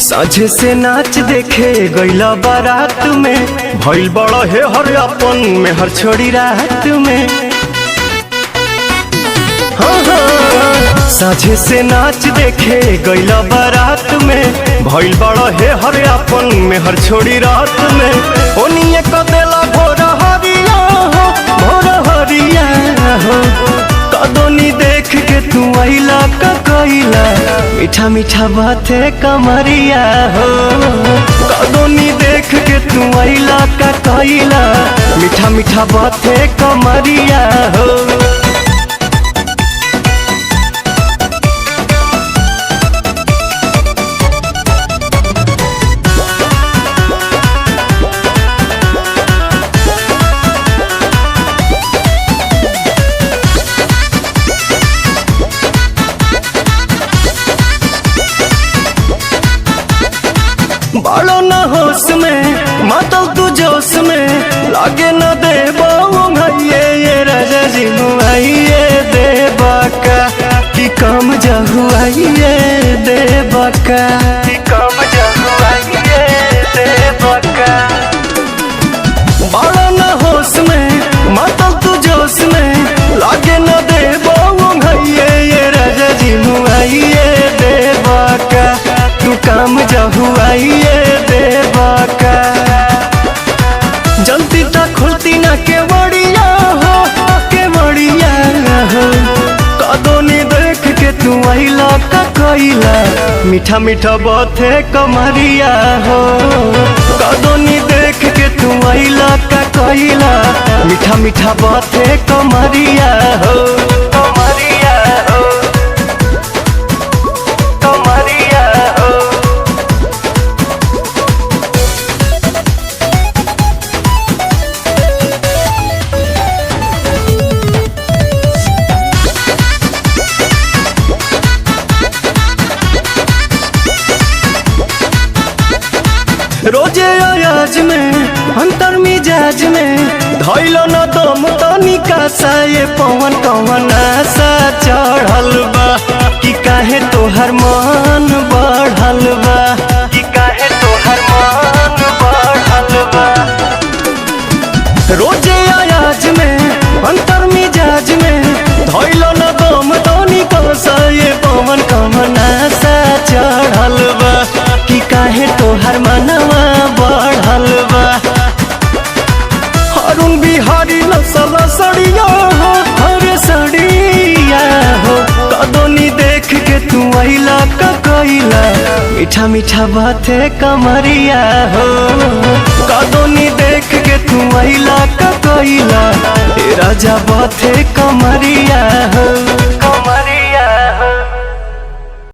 साझे से नाच देखे गईला बारात में, भइल बड़ा है हर अपन में हर छोड़ी रात में। साझे से नाच देखे गईला बारात में, भइल बड़ा है हर अपन में हर छोड़ी रात में। ओनिए कदेला भोर हरिया हो, भोर हरिया हो, कदोनी देख के तू आइला का कइला, मीठा मीठा बाते कमरिया हो। कदोनी देख के तू आइला का कइला, मीठा मीठा बाते कमरिया हो। बालो न होश में मातल तू जोश में, लागे न दे भैये ये राजा जी मुआइए दे बाका कि कम जहुआइए दे बाका, कि कम जहुआइए दे बाका। बालो न होश में मातल तू जोश में, लागे न दे भैये ये राजा जी मुआइए दे बाका, तू काम जहुआइए दे बाका। जल्दी तक खुलती ना के बड़िया हो, के बड़िया हो, कदोनी देख के तू आइला का कइला, मीठा मीठा बाते कमरिया हो। कदोनी देख के तू आइला का कइला, मीठा मीठा बाते कमरिया हो, कमरिया हो, कमरिया हो। रोजे अयाज में अंतर मिजाज में, धैलो न दम तनिका सा ये पवन कवन आशा चढ़ल बा, कि काहे तोहर मन बढ़ल बा, कि काहे तोहर मन बढ़ल बा। रोजे अयाज में अंतर मिजाज में, धैलो न दम तनिका सा ये पवन कवन आशा चढ़ल बा, कि काहे तोहर मनवा बढ़ल बा। अरुण बिहारी नसल सड़िया हो, हरे सड़िया हो, कदोनी देख के तू आइला का कइला, मीठा मीठा बाते कमरिया हो। कदोनी देख के तू आइला का कइला, राजा बाते कमरिया हो, कमरिया।